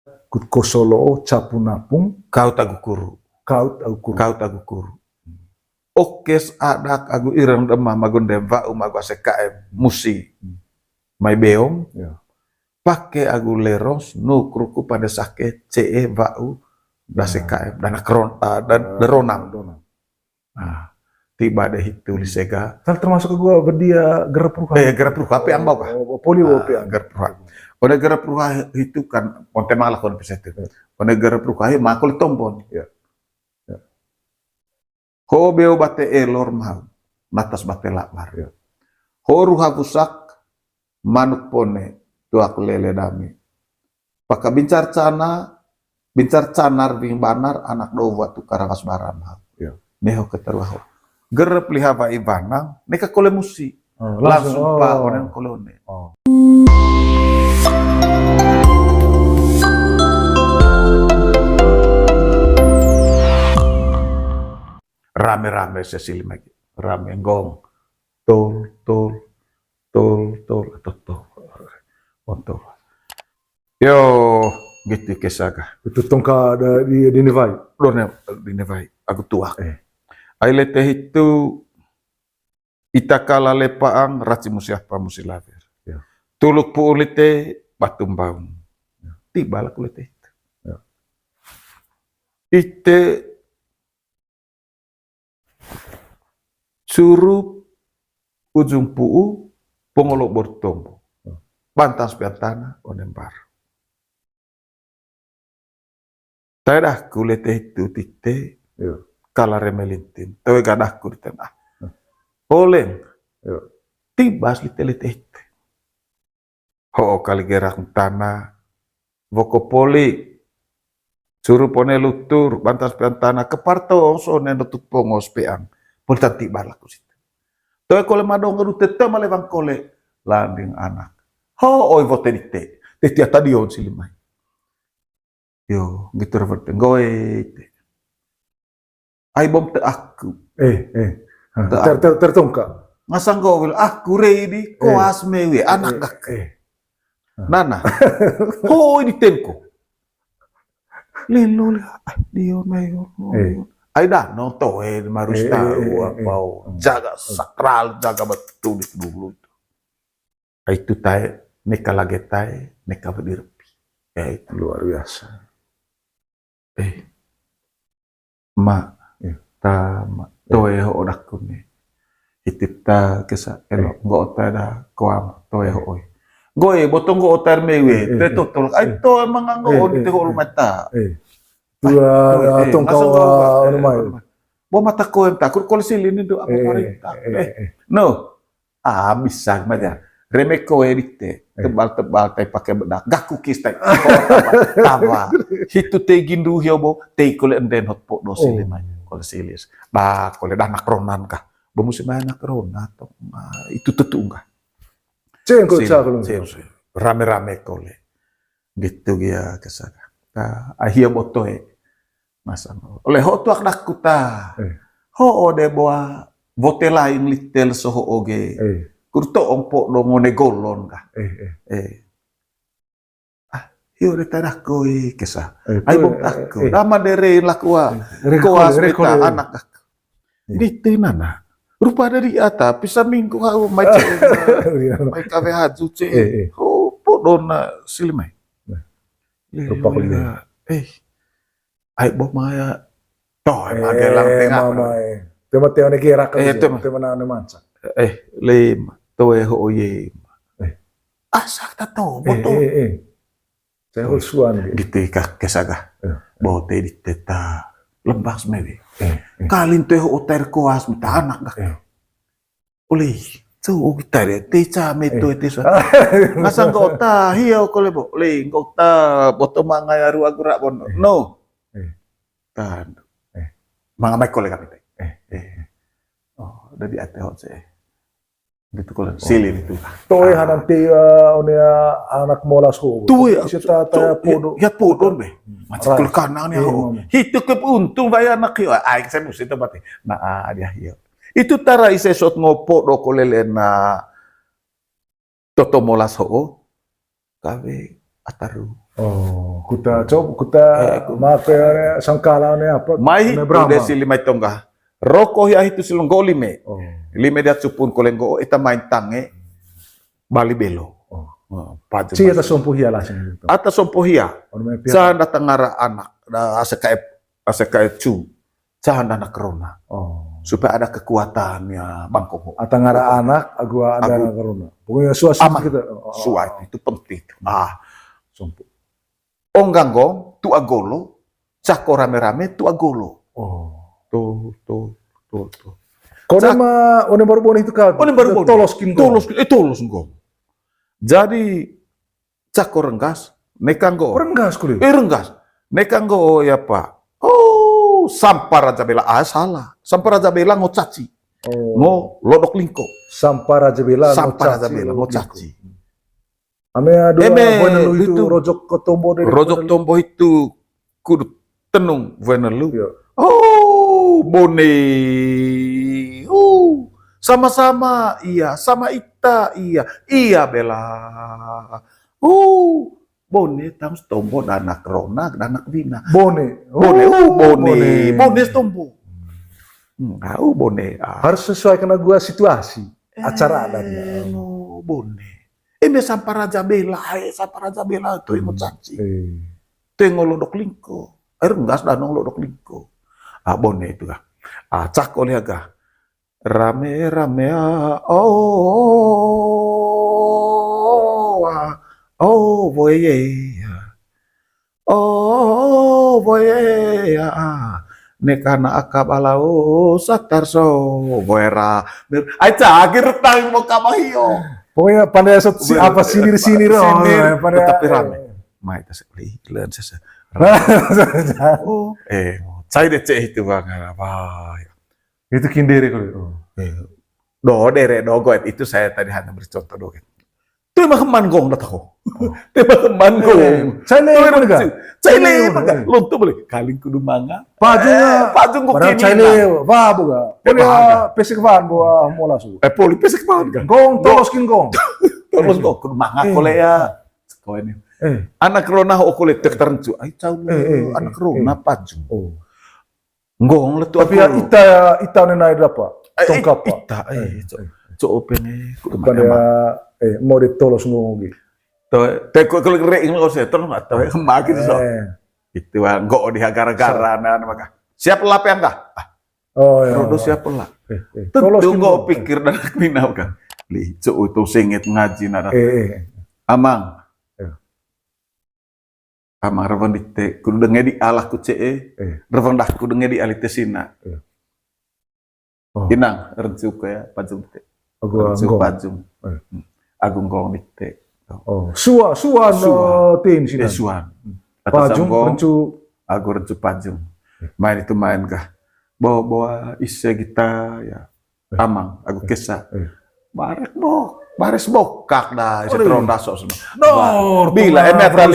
Kut kosolo capu napung kau tagukuru. Kau tagukuru. Okes adak agu irang dema magunde va umagu ASKM musi. Mai beong. Ya. Pakai agu leros nu kruku pada sake CE vau da ASKM dana dan deronam. Nah, tiba deh itu lisega. Termasuk gua berdia gerap ruha. Gerap ruha apa yang mau kah? Polio apa yang gerap ruha. Pada gerap ruha itu kan ponte malah kon pesetu. Pada gerap ruha makul tombon. Ya. Ho beo bate elor mahal, matas bate lakbar. Ya. Ho ruha busak manuk pone tuak lele dami. Paka bincar canar bing banar anak dowa tu karawas baram mahal. Ya. Neho keteruaho. Gerep lihava ibanang, neka kole musi. Langsung pa orang kolone. Rame-rame sesil lagi, rame gong, tol, untuk. Yo, gitu kesaga. Itu tongka di Nevai. Di Nevai, aku tua. Aile teh itu itakala lepaang raci musiapa musilaver. Ya. Tuluk pu ulite batum baum. Ya. Tiba lah kulite itu. Ya. Ite suruh ujung puu pengolok bertombo. Bantas piatana onembar. Tadah kulite itu tite kala remelintin. Tawe gadahku di tengah. Oleng. Tibas lite-lite itu. Ho kali gerak tanah. Vokopoli. Suruh pone lutur. Bantas piatana. Keparto so nenotut pongos peang. Poltan tiba laku situ. Tawe kole madong geru tete malewang kole. Landing anak. Ho oi vote dite. Tetia tadi on silimai. Yo, gitu reverte. Goe. Ai bom te aku. Tertongka. Ngasang gowil aku reidi koas mewe anak gak. Nana. Ho ini tenko. Lilo dia mayo. Ai dah no to marus tahu apa jaga sakral jaga betul itu dulu itu. Itu tai neka lagi tai neka berdirpi. Itu Luar biasa. Toe ho odakku nih. Itipta kesa elok go otada koam toe ho oi. Goe botong go otar mewe te totol ai to emang ngo di te hol mata. Tua tongkau rumai. Bo mata ko em takut kol silini do apa parita. No. Bisa maja. Remeko edite tebal-tebal teh pakai bedak gaku kis teh. Tawa. Hitu te gindu hiobo te kole enden hot po do silimanya. Silis, bah kole dah nakronan kah, bemusim nakronan atau itu tetu enggak? Rame-rame kole, gitu ya kesana. Ahia botoe, masa oleh ho tuak dak kuta, ho ode boa bote lain litel soho oge, kurto ompok dongone golon kah? Yo retadah koi kesah. Ai bom aku. Dama dere lakua. Koas beta anak aku. Dite nana. Rupa dari ata bisa minggu kau macam mai kafe haju ce. Oh podona silimai. Rupa kuliah. Ai bom maya. Toh magelang tengah. Tema ne gerak. Tema na manca. Lem. Toe ho ye. Asak tato boto. Saya husuan gitu kesaga bote di teta lembang semewe kalin teh hotel koas minta anak dah oleh tuh kita deh teca meto itu ngasang kota hiau kole bo le kota boto mangaya ruang gerak bono no kan mangamai kole kami teh udah di atehot sih gitu kalau silin itu. Toe nanti anak molas ho. Tuh ya podo. Ya podo be. Macam kelkanang nih ho. Itu keuntung bayar anak yo. Aing saya mesti tempat. Nah dia yo. Itu tara ise sot ngopo do kolelena toto molas ho. Kabe ataru Oh, kuta mate sangkala ne apa? Mai Ne tu Brahma. de sili mai tonga. Roko ya itu silong go lime. Oh. Lime dia supun kolengo eta main tange bali belo. Oh. Paju. Si ata sompu hia lah sini. Ata sompohia. Ono me pihak. Sa datangara anak asekae cu. Cahan anak corona. Oh. Supaya ada kekuatannya bangkong. Atangara anak agua ada Agu. karuna. Pokoknya suasana Aman. kita. Suai itu penting. Sompu. Ongganggo tu agolo. Cako rame-rame tu agolo. Oh. Tuh. Kau nama one baru boneh itu kan? Oh, ini baru boleh. Toloskin. Tolos ngom. Jadi cako renggas, nekanggo. Renggas kulit. Renggas. Nekanggo ya pak. Oh, sampar Raja Bela. Salah. Sampar Raja Bela ngocaci. Oh. Ngo lodok lingko. Sampar Raja Bela. Sampar Raja Bela ngocaci. Ame ada Eme, itu itu. rojok kotombo dari Rojok tombo itu kudu tenung venelu. Iya. Oh, bone. Oh, sama-sama iya, sama ita iya. Iya Bela. Oh, bone tang tombo danak rona, danak vina. Bone. Bone tombo. Bone. Harus sesuai kena gua situasi. Acara adatnya. No, bone. Ini sampai Raja Bela, itu yang mencaci. Tengok lodok lingko. Air enggak danong lodok lingko. Bone itu kah. Cak oleh agak. Rame boye. Nekana akabalau satarso boera. Ai cagir tang mo kamahio. Pokoknya pandai apa sinir-sinir. Tapi rame. Mai tas sekali leun sese. Oh, saya deh itu bang apa? Itu kindere kalau. Dere dogoet itu saya tadi hanya bercontoh doget. Itu mah keman gong tahu. Itu mah keman gong. Saya pun enggak. Saya enggak. Lonto boleh. Kaling kudu manga. Pajung kok kini. Saya va buga. Pokoknya pesik van bawa mola su. Poli pesek banget kan. Gong toloskin gong. Terus kok kudu manga kole ya. Kau ini. Anak rona ho kulit tek terencu. Ai cau anak rona pajung. Oh. Gong letu tapi ya ita nenai berapa? Tongkap pak. Ita open kudu manga. Mau ditolos ngogi. Teko kalau kering lo saya terus nggak tahu kemaki so. Itu nggak di gara-gara maka. Siap lap yang enggak? Oh ya. Rodo siap lah. Tentu nggak pikir dan minau kan. Li cuk itu singit ngaji nara. Amang. Amang revan dite kudu denge di alah ku ce. Revan dah kudu denge di alitesina. Inang rencu ya pajung te. Pajung. Agung gong dite. Oh, suan tin sini. Suan. Pajung rencu. Aku rencu pajung. Main itu main kah? Bawa isi kita ya. Amang, aku kisah. Baris bokak dah. Isi teronda sok semua. Bila emeta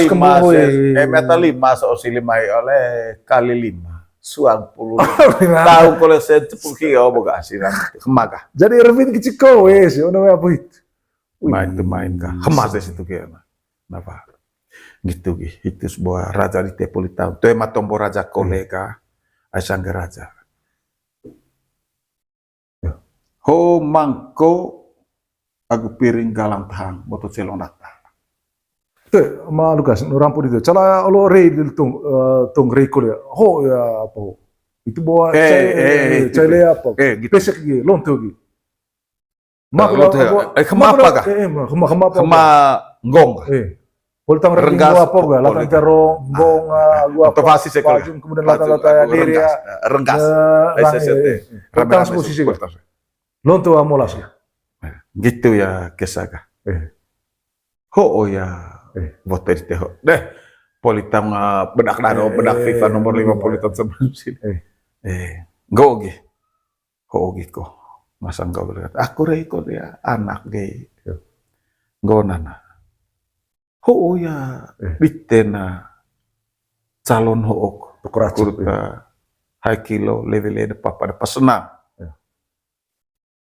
lima sok si lima oleh kali 5. Suang 10 tahun kalau saya 10 kilo boga asiran kemaka. Jadi Ervin kecil kowe sih, ono apa itu? Main kah? Kemas deh situ kayaknya. Napa? Gitu itu sebuah raja di Tepolitau. Itu emang tombo raja kolega, Aisangga raja. Ho mangko aku piring galang tahang, boto celong datang. Tuh, malu kas, rampur itu. Cala lo rei del tong rei kole. Ho ya apa? Itu bawa cale apa? Pesek gitu, lonto gitu. Kemapa kah? Kema gong. Poltang renggas apa gak? Latang terong, gong, gua apa? Pajung kemudian latang diri ya. Renggas. Poltang posisi gak? Lonto amolas ya. Gitu ya kisah kah? Ho ya. Voter teho. Deh, politang bedak dano, bedak FIFA nomor 50 tahun sebelum sini. Gogi. Gogi kok. Masang kau berkata, aku reko dia anak gay. Gonana. Ho ya, bitena calon hook. Kurta, 2 kilo level papa ada senang.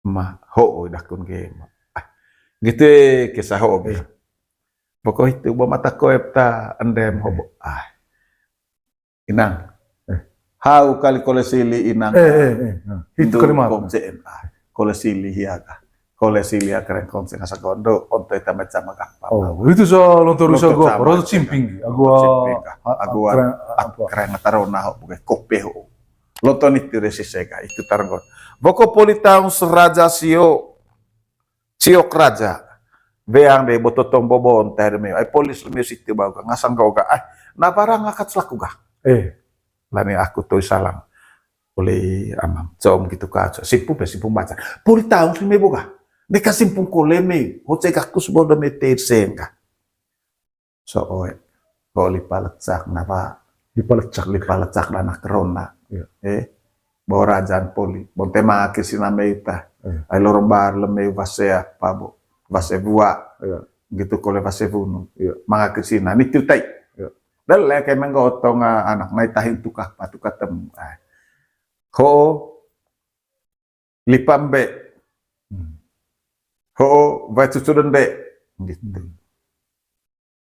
Mah ho dakun gay. Gitu kisah ho. Pokok itu bo mata koep ta endem hobo. Inang. Hau kali kolesili inang. Itu kalimat. Konseen. Kolesili hiaga. Kolesili keren konsen asa gondo onto eta macam apa. Oh, itu so lontor rusa gua, rodo cimping. Agua keren tarona ho buke kope ho. Lonton itu resisega itu taranggon. Boko politaung seraja sio raja. Beang de boto tombo bon terme ai polis mi situ bau ngasang kau ga na barang akat selaku ga lani aku tuh salam oleh amam com gitu ka simpu baca poli tahu sih me boga deka simpung koleme hoce aku sebodo mete senga so oe oli palecak napa lipalecak dana corona bawa rajan poli bon tema kisina meita ai lorong bar leme vasea pabo vase buah, gitu kole vase vunu, mga kesina, nitu tay, dale kay menggotong anak may tahin tukah patukatem, ho lipambe, ho vatuturende, gitu,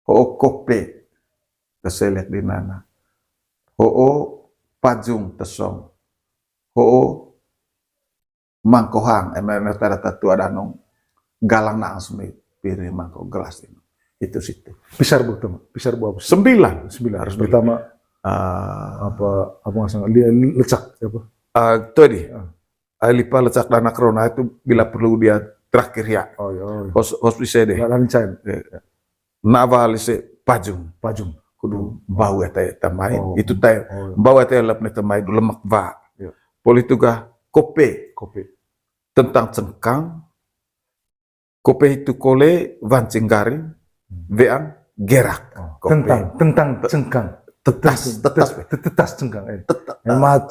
ho kope, teselek di nana, ho pajung tesong, ho mangkohang, tata tu ada nong galang na asmi piring mangkok gelas itu situ pisar bu teman pisar bu apa 9 harus pertama apa ngasang lecak apa tadi lipa lecak dana corona itu bila perlu dia terakhir ya hospise deh lancai naval se pajung kudu bau eta mai itu tay bau eta lep neta mai lemak va polituga kope tentang cengkang kope itu kole vancing garing veang gerak tentang cengkang tetas cengkang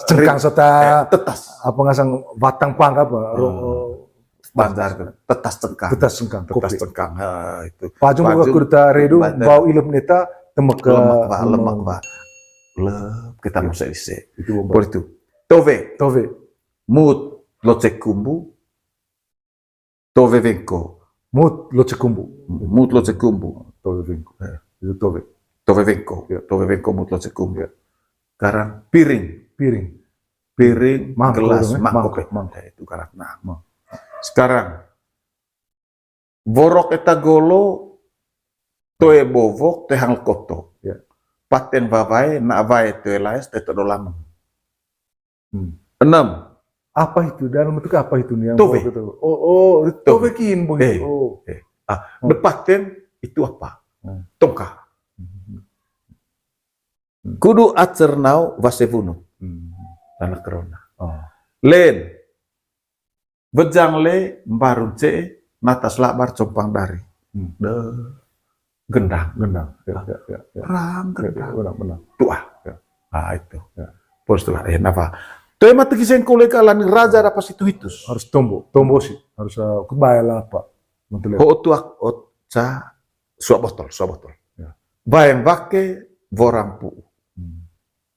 cengkang sota tetas apa ngasang batang pang apa bandar tetas cengkang itu pajung buka kurta redu bau ilem neta temek lemak ba kita mau selise itu tove mut locek kumbu tove venko Mut lo cekumbu. Tove venko mut lo cekumbu. Ya. Sekarang piring, gelas, mangkok itu karatna. Sekarang borok eta golo toe bovok te hang koto. Ya. Paten vavae na vae te laes te todolam. 6 apa itu dalam bentuk apa itu nih yang tove tove kin begitu depaten itu apa tongka kudu acernau vasevunu dana corona len bejang le mbarun ce natas labar compang dari gendang rang gendang tua itu pos tuh napa tema tegisen koleka lan raja dapat situ hitus harus tombo sih harus kebaya lah apa ho tuak ca suap botol bayang vake vorampu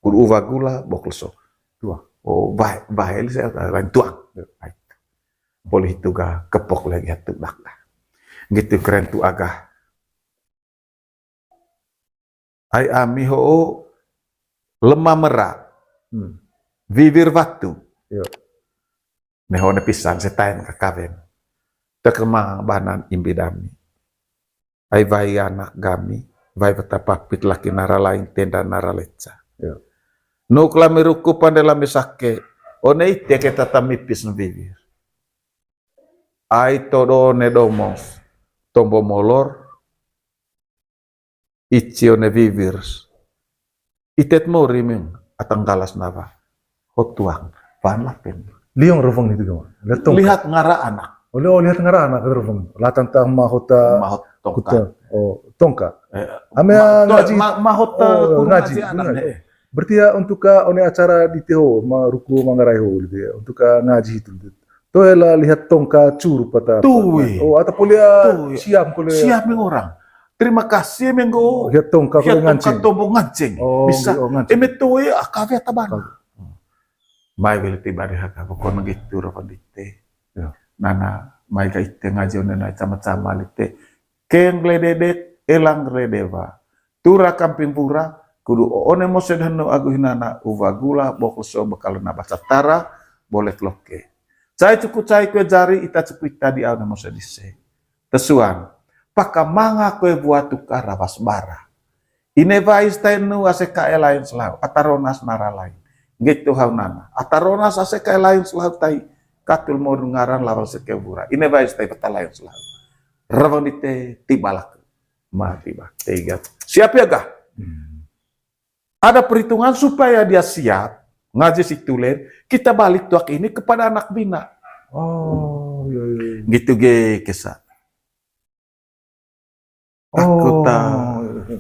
kudu uva gula bokelso tua bahel saya lain tuak boleh itu ga kepok lagi hatu bakta gitu keren tu agah ai ami ho lemah merak vivir waktu, nehone pisan setain kakaben, terkemang banan imbidami, ai vai anak gami, vai betapa pit laki nara lain tenda nara leca, nukla meruku pandela mesake, one ite kita tamipis vivir, ai todo nedomos, tombo molor, icione vivirs, itet mori ming atang galas nava. Hotuang, van lapen. Liong rovong itu gimana? Lihat ngara anak. Lihat ngara anak rovong. Latan tang mahota. Tongka. Tongka. Amea ngaji. Mahota ngaji. Berarti ya untuk one acara di Teho, ruku mangaraiho gitu ya. Untuk ngaji itu. Tuh lah lihat tongka curu pada. Atau kuliah siap kuliah. Siap orang. Terima kasih menggo. Lihat tongka kuliah ngancing. Tombong ngancing. Bisa. Emetoi akawe taban. Mai beli tiba di haka pokoknya gitu rapan dite. Nana mai ka ite ngaji onena sama-sama lite. Keng glededet elang redeva. Tura kamping pura, kudu one mo sedhanu agu hinana uvagula bokso bakal na basatara boleh kloke. Cai cukup cai kue jari ita cukup tadi au mo sedise. Tesuan, pakamanga kue buat tukar rawas bara. Ine vais tainu aseka lain selau, ataronas nara lain. Gitu haunana. Ataronas aseka lain selau tai katul mau ngaran lawal sekebura. Ine vais tai peta lain selau. Ravonite tibalak. Tiba. Tiga. Siap ya gak? Ada perhitungan supaya dia siap ngaji si tulen, kita balik tuak ini kepada anak bina. Oh, iya, iya. Gitu ge kesan. Aku tahu.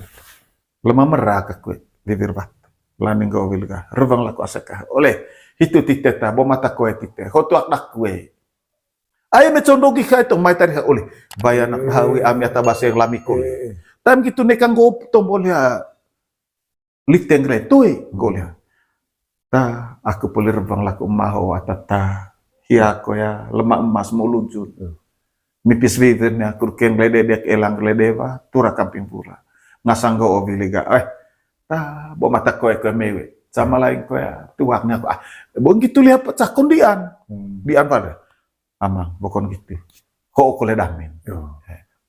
Lemah merah ke kue bibir batu. Laning kau wilga. Rubang laku asakah. Oleh itu titeta bo mata kue tite. Hotuak nak kue. Ayo mecondogi ka itu mai tadi oleh bayanak hawi amiata bahasa yang lami kue. Tam gitu nekan go tombol ya liteng re tuh golnya. Ta aku boleh rubang laku maho atata hia ko ya lemak emas mulunjut. Mipis bibirnya kurken ledek elang ledeva tura kamping pura. Ngasanggo obiliga bo mata koe mewe sama lain koe tuaknya ko begitu lihat pecah kondian dian pada amang bokon gitu ho kole damin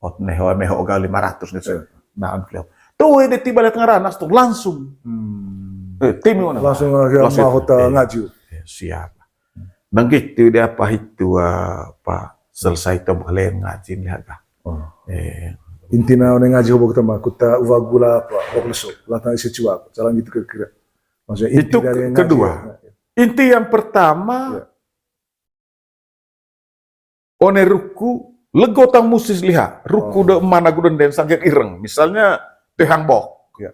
ot neho meho gal 500 gitu nah ankleo tuh ini tiba lihat ngaranas tuh langsung tim mana langsung mau ngaji siap nang gitu dia apa itu apa selesai to boleh ngaji lihat intina one ngaji hobok tama kuta uvagula apa bokleso latang isi cuap jalan gitu kira-kira maksudnya inti itu dari kedua ngaji, inti yang pertama one ruku legotang musis liha ruku de mana guden den sanggek ireng misalnya teh hangbok ya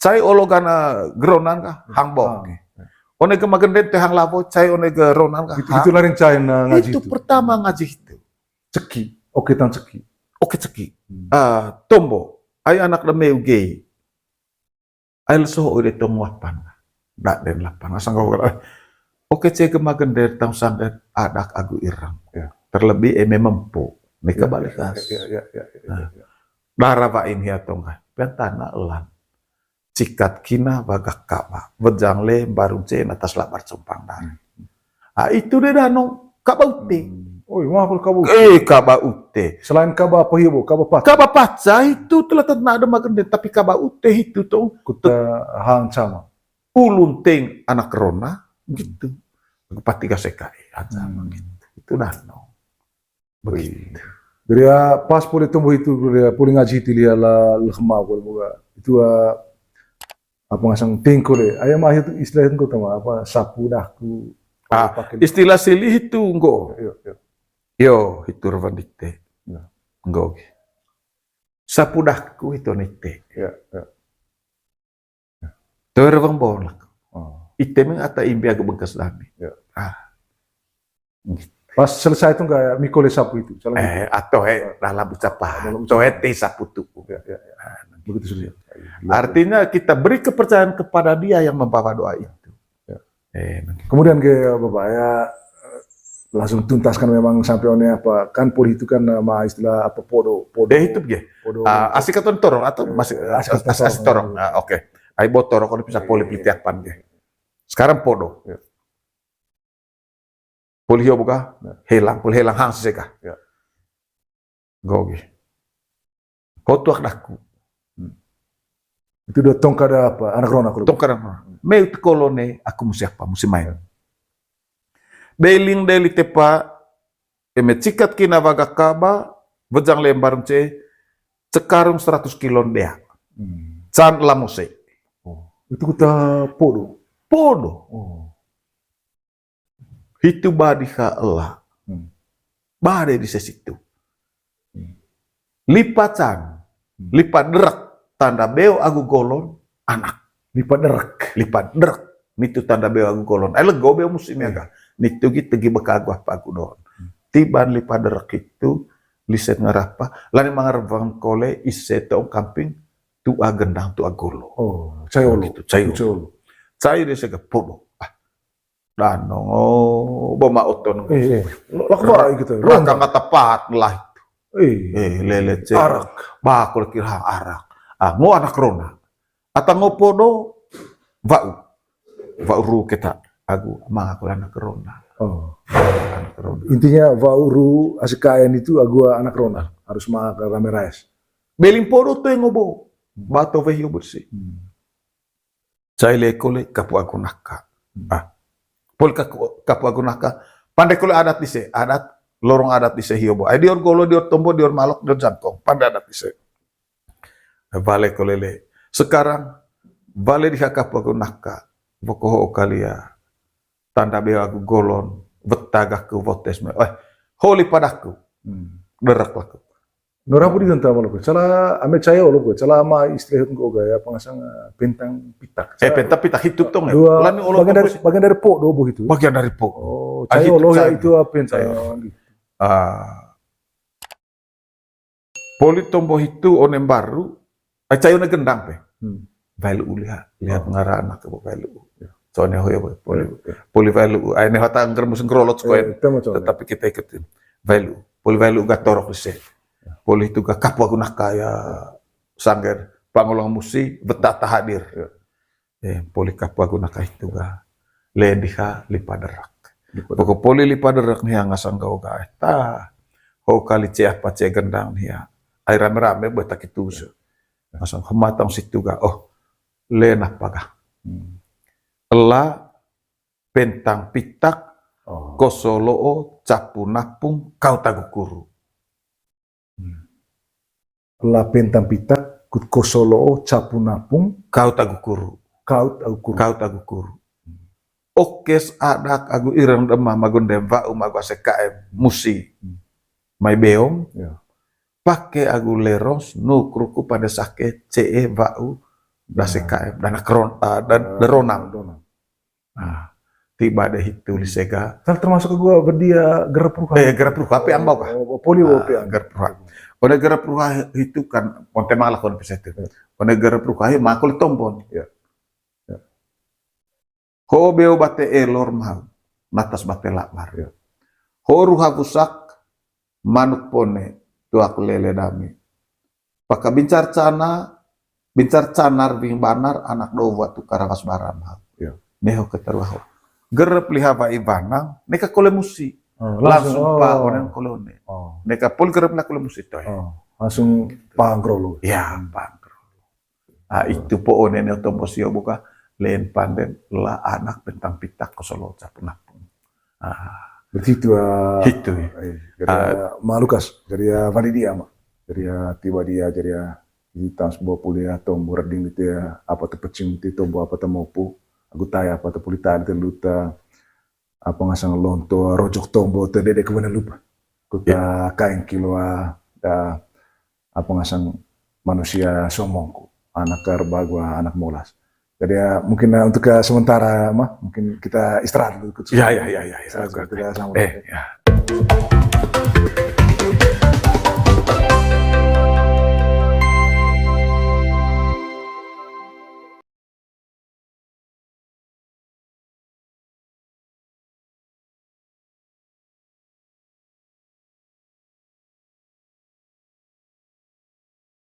cai ologana geronan kah hangbok one ke magenden teh hang lapo cai one ke ronan kah itu lain China ngaji itu pertama ngaji itu ceki oke tang ceki. Oke ceki, tombo, ay anak na may gay, ay laso ulit tong wapan, dak den lapan, asang kau kata, oke cek magender tang sangat adak agu irang, terlebih memempu, mereka balik as, darawain ya tongga, pentana elan, cikat kina bagak kaba, bejang le baru cen atas lapar cempang dan, itu deh danong kabauti. Oh, mah kalau kabaute. Selain kaba apa hibo, kaba pat. Kaba paca itu telah ada magende, tapi kabaute itu tuh Kuta hang sama. ulunting anak rona gitu. Empat tiga sekai sama gitu. Itu danau. Begitu. Jadi ya pas boleh tumbuh itu boleh ngaji itu dia lah lehma boleh buka. Itu apa ngasang tingko deh. Ayam mah itu istilah itu sama apa sapu dahku. Istilah silih itu enggak. Yo, itu revandite. Enggak. Sapu dahku itu nite. Tuh revang bolak. Itemeng ata imbi agak bekas dami. Pas selesai itu enggak mikole sapu itu. Atau dalam ucapan. Coete sapu tuku. Begitu sudah. Artinya kita beri kepercayaan kepada dia yang membawa doa itu. Kemudian ke Bapak ya langsung tuntaskan memang sampai one apa kan poli itu kan nama istilah apa podo itu ya asik atau torong atau masih asik torong oke ai botoro kalau bisa poli pelitiapan ya sekarang podo poli hio buka helang poli helang hang seka gogi kotuak daku itu udah tongkar apa anak rona tongkar me kolone aku mesti apa mesti main Beling deli tepa, cikat kina vaga kaba, bejang lembar cekarung 100 kilon dia. Can lamuse. Itu kita podo. Podo. Itu badi ka Allah. Bade di sesitu. Lipatan, lipat derak, tanda beo agu golon, anak. Lipat derak. Nitu tanda beo agu golon. Lego beo musim ya nitu gitu gi bekagwah pagu don. Tiban lipat derak itu liset ngarapa, lani mangarvang kole ise tong kamping tu agendang tu agolo. Cayolo. Cai de sega podo. Dano boma oton. Lakba gitu. Raka tepat lah itu. Lele ce. Arak. Bakul kira arak. Ngo anak rona. Ata ngo podo vau ru kita. Aku mangakul anak rona. Oh. Anak rona. Intinya vauru asikayan itu agua anak rona harus makan rame rais. Beling podo to yang ngobo. Bato vehio bersih. Saya lekole kapu aku nakka. Pol kapu aku nakka. Pandai kole adat dise. Adat lorong adat dise hiobo. Ay dior golo, dior tombo, dior malok, dior jangkong. Pandai adat dise. Vale kole le. Sekarang vale di kapu aku nakka. Bokoho kalia. Tanda beo aku golon. Betagakku votes me. Holi padaku. Derak laku. Nora pun ditentang malu. Cala ame caya olo ko. Cala ama istri ko gaya pengasang bintang pitak. Pentang pitak hidup tong. Dua bagian dari pok do begitu. Bagian dari pok. Oh, caya olo ya itu apa yang caya. Poli tombo itu onem baru. Caya na gendang pe. Vailu lihat ngarana ke vailu. Soalnya hoyo poli vailu. Aine hata angker musim krolot koen. Tetapi kita ikutin. Vailu. Poli vailu gatorok dise. Poli itu gak kapu aku nak kaya sangger pangolong musi betata hadir. Poli kapu aku nak itu gak lediha lipaderak. Pokok poli lipaderak nih yang ngasang kau gak. Ho kali cia apa cia gendang nih ya. Air rame-rame betak itu se. Ngasang kematang situ gak. Oh lena paga. Ela pentang pitak kosoloo capu napung kau tagukuru. La pentang pitak kut kosolo capu napung kau tagukuru. Okes adak agu irang demah magundem vau magu ASKM musi. Mai beong. Pakai agu leros nukruku pada sake CE vau ASKM dan deronam. Tiba deh itu lisega. Termasuk gua berdia gerap ruha. Gerap ruha apa yang mau kah? Polio apa yang gerap ruha. Pada gerap ruha itu kan ponte malah kon bisa itu. Pada gerap ruha makul tombon. Ho beo bate elor mau natas bate lakmar. Ho ruha busak manuk pone tu aku lele dami. Paka bincar canar bing banar anak dowa tu karawas baram. Neho keteruah. Gerep liha ba ibanang neka kole musi. Langsung pa onen kolone. Neka pol gerep na kole musi toy. Langsung pangrolo. Ya, pangrolo. Itu po onen otombo sio buka len panden la anak pentang pitak kosolo capunapung. Begitu itu. Malukas dari Validia mah. Dari tiba dia dari di tahun sebuah kuliah tombo reding itu ya apa tu pecing itu tombo apa tu mopu. Aku tanya apa tu pulita itu luta apa ngasang lonto rojok tombo terdede kemana lupa. Kuta kain kiloa da apa ngasang manusia somongku anak kerbagua anak molas. Jadi mungkin untuk sementara mah mungkin kita istirahat dulu. Ya. Kita sama.